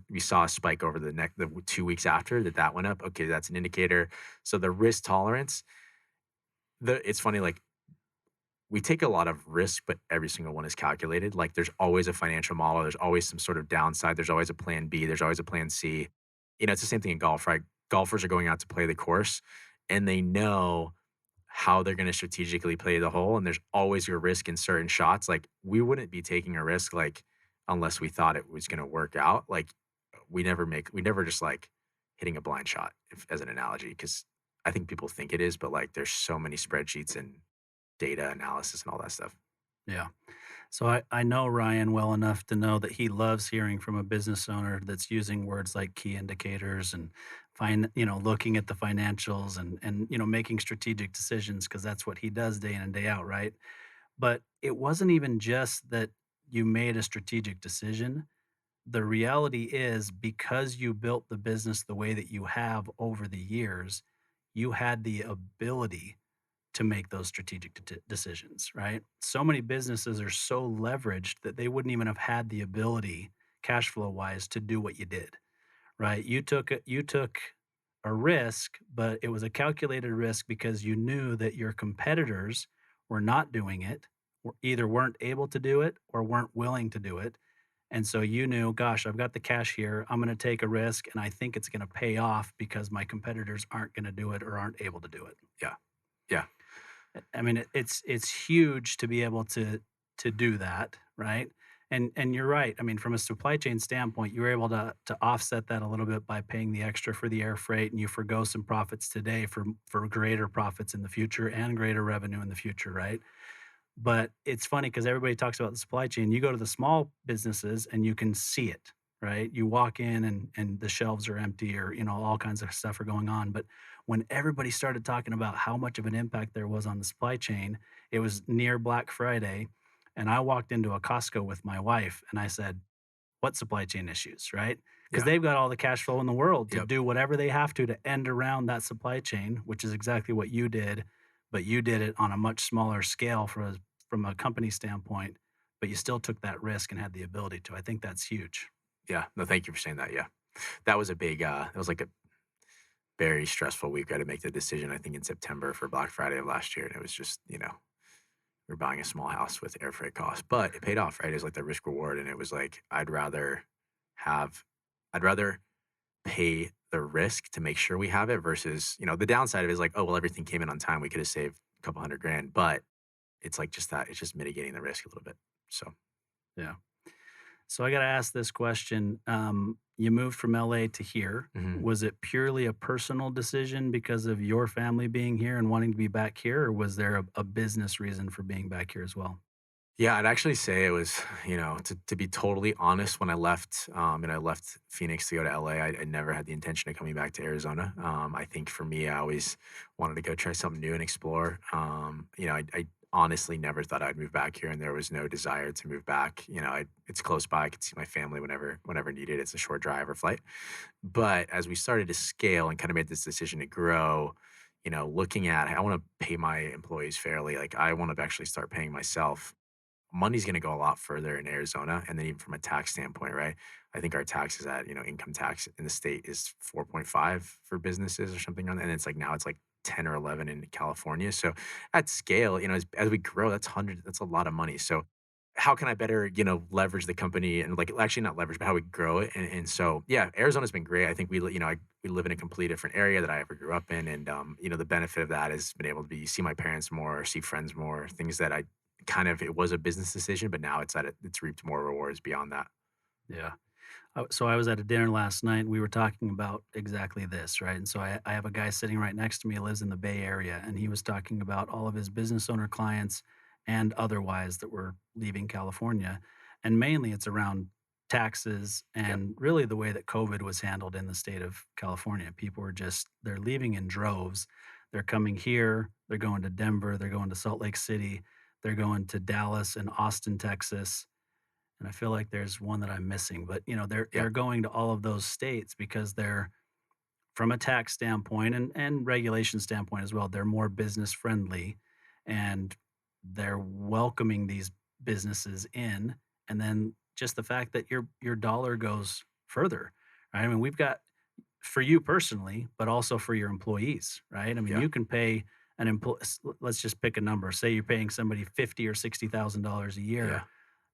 we saw a spike over the 2 weeks after that went up. Okay, that's an indicator. So the risk tolerance, it's funny, like we take a lot of risk, but every single one is calculated. Like there's always a financial model, there's always some sort of downside, there's always a plan B, there's always a plan C. It's the same thing in golf, right? Golfers are going out to play the course and they know how they're going to strategically play the hole, and there's always your risk in certain shots. Like we wouldn't be taking a risk like unless we thought it was going to work out. Like we never just like hitting a blind shot as an analogy, because I think people think it is, but like there's so many spreadsheets and data analysis and all that stuff.
Yeah. So I know Ryan well enough to know that he loves hearing from a business owner that's using words like key indicators and looking at the financials and making strategic decisions, because that's what he does day in and day out, right? But it wasn't even just that you made a strategic decision. The reality is, because you built the business the way that you have over the years, you had the ability to make those strategic decisions, right? So many businesses are so leveraged that they wouldn't even have had the ability, cash flow wise, to do what you did, right? You took a risk, but it was a calculated risk because you knew that your competitors were not doing it, or either weren't able to do it or weren't willing to do it. And so you knew, gosh, I've got the cash here. I'm going to take a risk and I think it's going to pay off because my competitors aren't going to do it or aren't able to do it.
Yeah. Yeah.
I mean, it's huge to be able to do that, right? And you're right. I mean, from a supply chain standpoint, you were able to offset that a little bit by paying the extra for the air freight, and you forgo some profits today for greater profits in the future and greater revenue in the future, right? But it's funny because everybody talks about the supply chain. You go to the small businesses and you can see it, right? You walk in and the shelves are empty, or, all kinds of stuff are going on. But when everybody started talking about how much of an impact there was on the supply chain, it was near Black Friday. And I walked into a Costco with my wife and I said, what supply chain issues, right? Because
Yeah.
they've got all the cash flow in the world to
Yep.
do whatever they have to end around that supply chain, which is exactly what you did, but you did it on a much smaller scale from a company standpoint, but you still took that risk and had the ability to. I think that's huge.
Yeah. No, thank you for saying that. Yeah. That was a big, it was like a very stressful week. I had to make the decision, I think, in September for Black Friday of last year. And it was just, we're buying a small house with air freight costs, but it paid off, right? It was like the risk reward. And it was like, have, I'd rather pay the risk to make sure we have it versus, the downside of it is like, oh, well, everything came in on time. We could have saved a couple hundred grand, but it's like just that, it's just mitigating the risk a little bit. So,
Yeah. So I got to ask this question. You moved from LA to here.
mhm.
Was it purely a personal decision because of your family being here and wanting to be back here, or was there a business reason for being back here as well?
Yeah, I'd actually say it was, to be totally honest, when I left, and I left Phoenix to go to LA, I never had the intention of coming back to Arizona. I think for me, I always wanted to go try something new and explore. I honestly never thought I'd move back here, and there was no desire to move back. It's close by. I could see my family whenever needed. It's a short drive or flight. But as we started to scale and kind of made this decision to grow, looking at, I want to pay my employees fairly. Like I want to actually start paying myself. Money's going to go a lot further in Arizona. And then even from a tax standpoint, right? I think our taxes at, income tax in the state is 4.5 for businesses or something on that. And it's like now it's like 10 or 11 in California. So at scale, as we grow, that's a lot of money. So how can I better, leverage the company and like actually not leverage, but how we grow it. And so, yeah, Arizona's been great. I think we live in a completely different area that I ever grew up in. And, the benefit of that is been able to see my parents more, see friends more, things that I kind of, it was a business decision, but now it's reaped more rewards beyond that.
Yeah. So I was at a dinner last night and we were talking about exactly this, right? And so I have a guy sitting right next to me who lives in the Bay Area, and he was talking about all of his business owner clients and otherwise that were leaving California. And mainly it's around taxes
Yep.
and really the way that COVID was handled in the state of California. People were just they're leaving in droves. They're coming here, they're going to Denver, they're going to Salt Lake City, they're going to Dallas and Austin, Texas. And I feel like there's one that I'm missing, but they're
Yep.
going to all of those states because they're from a tax standpoint and regulation standpoint as well, they're more business friendly and they're welcoming these businesses in. And then just the fact that your dollar goes further, right? I mean, we've got for you personally, but also for your employees, right? I mean,
Yeah.
you can pay an employee. Let's just pick a number. Say you're paying somebody $50,000 or $60,000 a
Yeah.
year.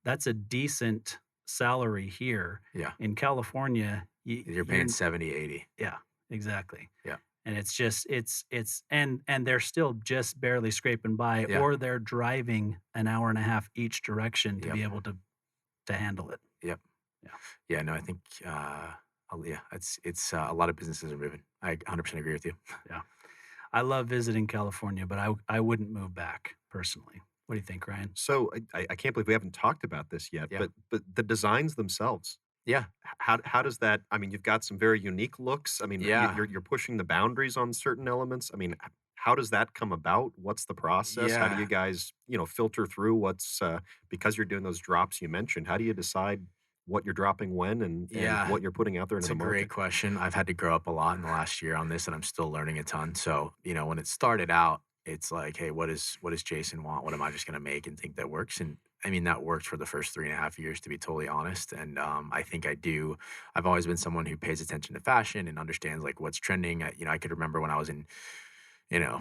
That's a decent salary here
Yeah.
in California.
You're
You're
paying 70, 80.
yeah, exactly.
Yeah.
And it's just and they're still just barely scraping by,
Yeah.
or they're driving an hour and a half each direction to
Yep.
be able to handle it.
Yep.
Yeah.
Yeah. No, I think, yeah, it's a lot of businesses are moving. I 100% agree with you.
Yeah. I love visiting California, but I wouldn't move back personally. What do you think, Ryan?
So I can't believe we haven't talked about this yet,
Yeah.
but the designs themselves,
Yeah.
how does that? I mean, you've got some very unique looks. I mean,
Yeah.
you're pushing the boundaries on certain elements. I mean, how does that come about? What's the process? How do
Yeah.
you guys, filter through what's because you're doing those drops you mentioned? How do you decide what you're dropping when and
Yeah.
what you're putting out there into
It's
the
a great
market?
question. I've had to grow up a lot in the last year on this, and I'm still learning a ton. So, when it started out, it's like, hey, what does Jason want? What am I just gonna make and think that works? And I mean, that worked for the first 3.5 years, to be totally honest. And I think I do. I've always been someone who pays attention to fashion and understands like what's trending. I could remember when I was in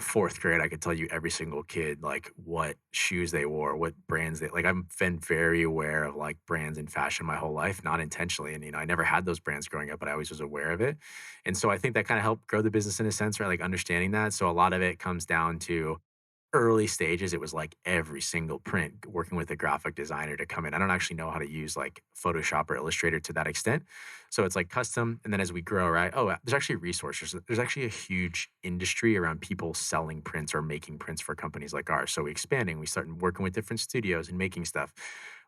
fourth grade, I could tell you every single kid, like, what shoes they wore, what brands they like. I've been very aware of, like, brands and fashion my whole life, not intentionally, and, I never had those brands growing up, but I always was aware of it, and so I think that kinda helped grow the business in a sense, right, like, understanding that, so a lot of it comes down to early stages. It was, like, every single print, working with a graphic designer to come in. I don't actually know how to use, like, Photoshop or Illustrator to that extent, so it's, like, custom, and then as we grow, right, there's actually resources. There's actually a huge industry around people selling prints or making prints for companies like ours, so we expanding, we start working with different studios and making stuff.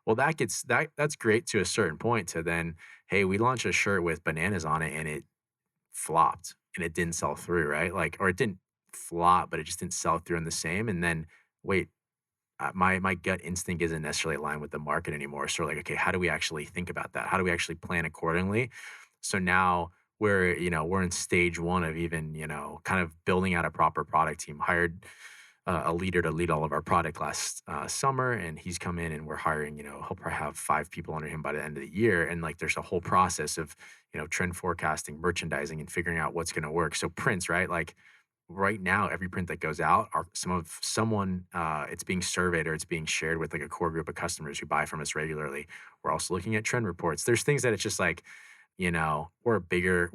Well, that's great to a certain point to then, "Hey, we launched a shirt with bananas on it, and it flopped and it didn't sell through," right? Like, or it didn't flop, but it just didn't sell through in the same. And then, wait, my gut instinct isn't necessarily aligned with the market anymore. So, like, okay, how do we actually think about that? How do we actually plan accordingly? So now we're in stage one of even, kind of building out a proper product team. Hired a leader to lead all of our product last summer, and he's come in and we're hiring. He'll probably have 5 people under him by the end of the year, and like there's a whole process of trend forecasting, merchandising, and figuring out what's going to work. So prints, right? Like right now, every print that goes out are someone it's being surveyed or it's being shared with like a core group of customers who buy from us regularly. We're also looking at trend reports. There's things that it's just like, we're a bigger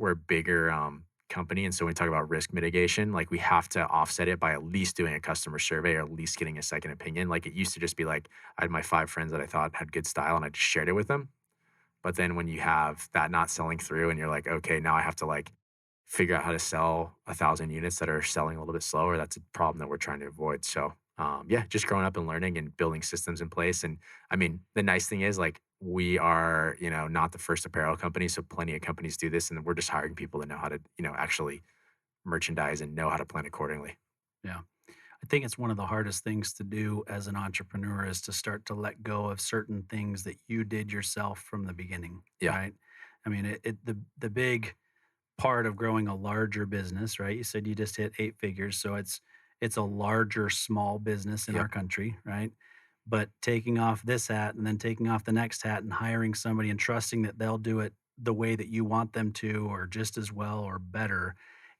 company. And so when we talk about risk mitigation, like we have to offset it by at least doing a customer survey or at least getting a second opinion. Like it used to just be like I had my 5 friends that I thought had good style and I just shared it with them. But then when you have that not selling through and you're like, okay, now I have to like figure out how to sell 1,000 units that are selling a little bit slower. That's a problem that we're trying to avoid. So, yeah, just growing up and learning and building systems in place. And I mean, the nice thing is like we are, not the first apparel company. So plenty of companies do this, and we're just hiring people to know how to, actually merchandise and know how to plan accordingly.
Yeah. I think it's one of the hardest things to do as an entrepreneur is to start to let go of certain things that you did yourself from the beginning,
Yeah.
right? I mean, the big part of growing a larger business, right? You said you just hit 8 figures, so it's a larger small business in our
Yep.
country, right? But taking off this hat and then taking off the next hat and hiring somebody and trusting that they'll do it the way that you want them to or just as well or better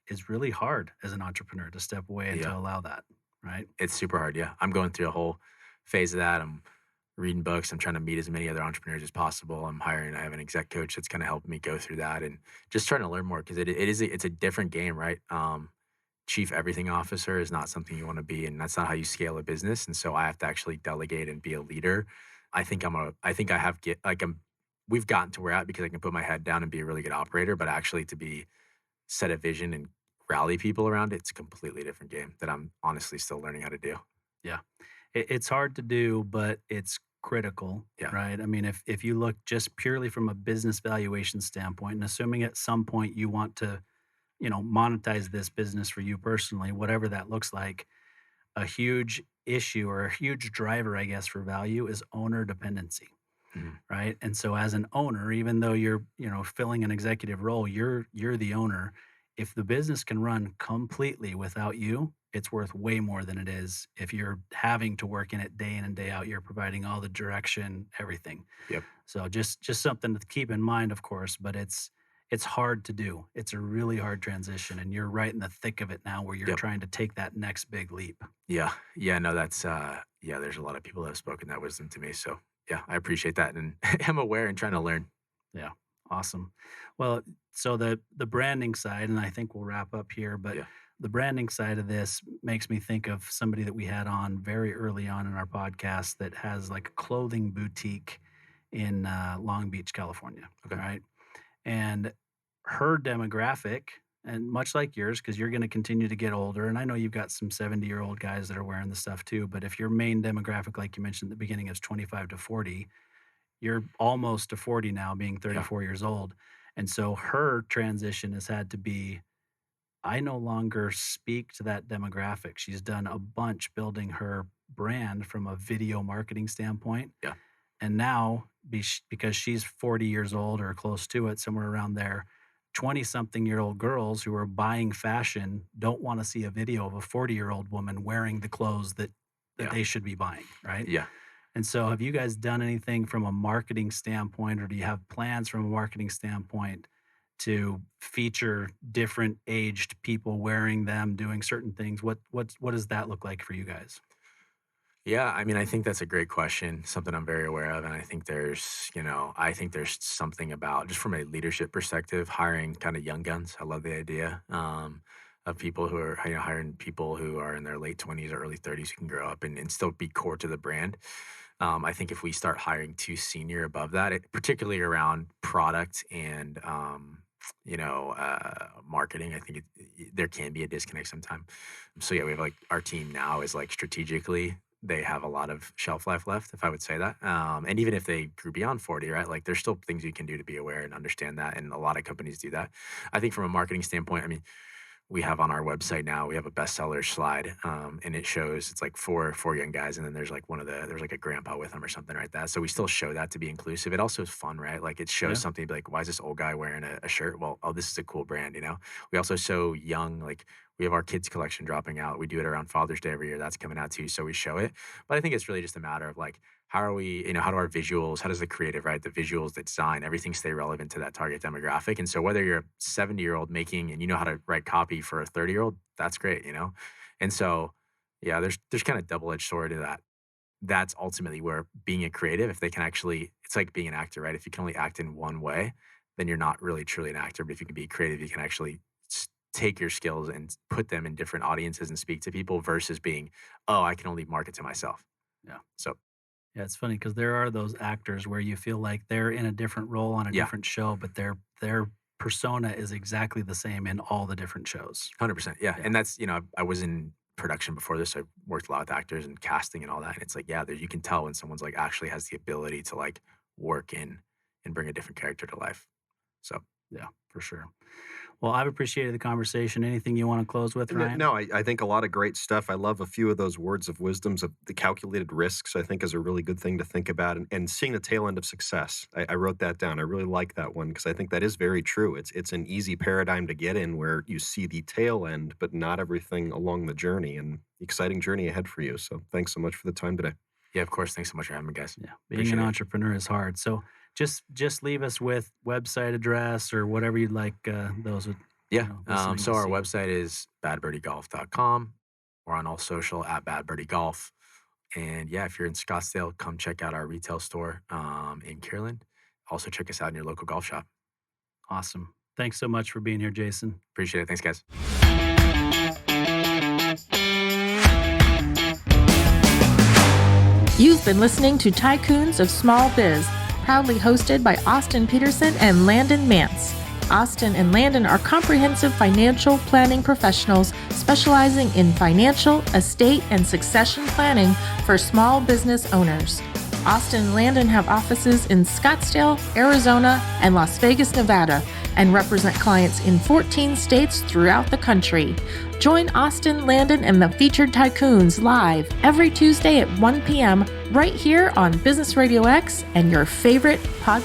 is really hard as an entrepreneur to step away and to
Yeah.
allow that, right?
It's super hard. Yeah. I'm going through a whole phase of that. I'm reading books. I'm trying to meet as many other entrepreneurs as possible. I have an exec coach that's kind of helping me go through that and just trying to learn more because it's a different game, right? Chief everything officer is not something you want to be, and that's not how you scale a business. And so I have to actually delegate and be a leader. I think I have get like we've gotten to where at because I can put my head down and be a really good operator, but actually to be set a vision and rally people around it, it's a completely different game that I'm honestly still learning how to do.
Yeah. It's hard to do, but it's critical,
Yeah.
right? I mean, if you look just purely from a business valuation standpoint, and assuming at some point you want to, monetize this business for you personally, whatever that looks like, a huge issue or a huge driver, I guess, for value is owner dependency,
Mhm.
right? And so as an owner, even though you're, filling an executive role, you're the owner. If the business can run completely without you, it's worth way more than it is if you're having to work in it day in and day out. You're providing all the direction, everything.
Yep.
So just something to keep in mind, of course, but it's hard to do. It's a really hard transition, and you're right in the thick of it now where you're
Yep.
trying to take that next big leap.
Yeah. Yeah. No, that's, yeah, there's a lot of people that have spoken that wisdom to me. So, yeah, I appreciate that. And I'm aware and trying to learn.
Yeah, awesome. Well, so the branding side, and I think we'll wrap up here, but
Yeah.
the branding side of this makes me think of somebody that we had on very early on in our podcast that has like a clothing boutique in Long Beach, California.
Okay.
Right. And her demographic, and much like yours, because you're going to continue to get older, and I know you've got some 70-year-old guys that are wearing the stuff too, but if your main demographic, like you mentioned at the beginning, is 25 to 40, you're almost to 40 now, being
Yeah.
34 years old. And so her transition has had to be, I no longer speak to that demographic. She's done a bunch building her brand from a video marketing standpoint.
Yeah.
And now, because she's 40 years old or close to it, somewhere around there, 20-something-year-old girls who are buying fashion don't want to see a video of a 40-year-old woman wearing the clothes that
Yeah.
they should be buying, right?
Yeah.
And so have you guys done anything from a marketing standpoint, or do you have plans from a marketing standpoint to feature different aged people wearing them, doing certain things? What does that look like for you guys?
Yeah, I mean, I think that's a great question, something I'm very aware of. And I think there's something about, just from a leadership perspective, hiring kind of young guns. I love the idea of people who are, hiring people who are in their late 20s or early 30s who can grow up and still be core to the brand. I think if we start hiring too senior above that, particularly around product and, marketing, I think there can be a disconnect sometimes. So yeah, we have like our team now is like strategically, they have a lot of shelf life left, if I would say that. And even if they grew beyond 40, right? Like there's still things you can do to be aware and understand that. And a lot of companies do that. I think from a marketing standpoint, I mean, we have on our website now, we have a bestseller slide, and it shows it's like four young guys, and then there's like there's like a grandpa with them or something like that. So we still show that to be inclusive. It also is fun, right? Like it shows
Yeah.
something like, why is this old guy wearing a shirt? Well, oh, this is a cool brand, We also show young, like we have our kids collection dropping out. We do it around Father's Day every year. That's coming out too, so we show it. But I think it's really just a matter of like, how are we, how do our visuals, how does the creative, right? The visuals, the design, everything stay relevant to that target demographic. And so whether you're a 70-year-old making and you know how to write copy for a 30-year-old, that's great. And so, yeah, there's kind of double-edged sword to that. That's ultimately where being a creative, if they can actually, it's like being an actor, right? If you can only act in one way, then you're not really truly an actor. But if you can be creative, you can actually take your skills and put them in different audiences and speak to people versus being, oh, I can only market to myself.
Yeah.
So
Yeah, it's funny because there are those actors where you feel like they're in a different role on a
Yeah.
different show, but their persona is exactly the same in all the different shows.
100%. Yeah.
Yeah.
And that's, I was in production before this. I worked a lot with actors and casting and all that. And it's like, yeah, you can tell when someone's like actually has the ability to like work in and bring a different character to life. So,
Yeah, for sure. Well, I've appreciated the conversation. Anything you want to close with, Ryan?
No, I think a lot of great stuff. I love a few of those words of wisdoms of the calculated risks, I think is a really good thing to think about, and seeing the tail end of success. I wrote that down. I really like that one because I think that is very true. It's an easy paradigm to get in where you see the tail end, but not everything along the journey, and exciting journey ahead for you. So thanks so much for the time today.
yeah, of course. Thanks so much for having me, guys.
Yeah, being
Appreciate
an
it.
entrepreneur is hard. So just leave us with website address or whatever you'd like those would.
Yeah.
listening
So
to
our
see.
website is badbirdiegolf.com. We're on all social at badbirdiegolf. And yeah, if you're in Scottsdale, come check out our retail store in Kierland. Also check us out in your local golf shop.
Awesome. Thanks so much for being here, Jason.
Appreciate it. Thanks, guys.
You've been listening to Tycoons of Small Biz, proudly hosted by Austin Peterson and Landon Mance. Austin and Landon are comprehensive financial planning professionals specializing in financial, estate, and succession planning for small business owners. Austin and Landon have offices in Scottsdale, Arizona, and Las Vegas, Nevada, and represent clients in 14 states throughout the country. Join Austin, Landon, and the featured Tycoons live every Tuesday at 1 p.m. right here on Business RadioX and your favorite podcast.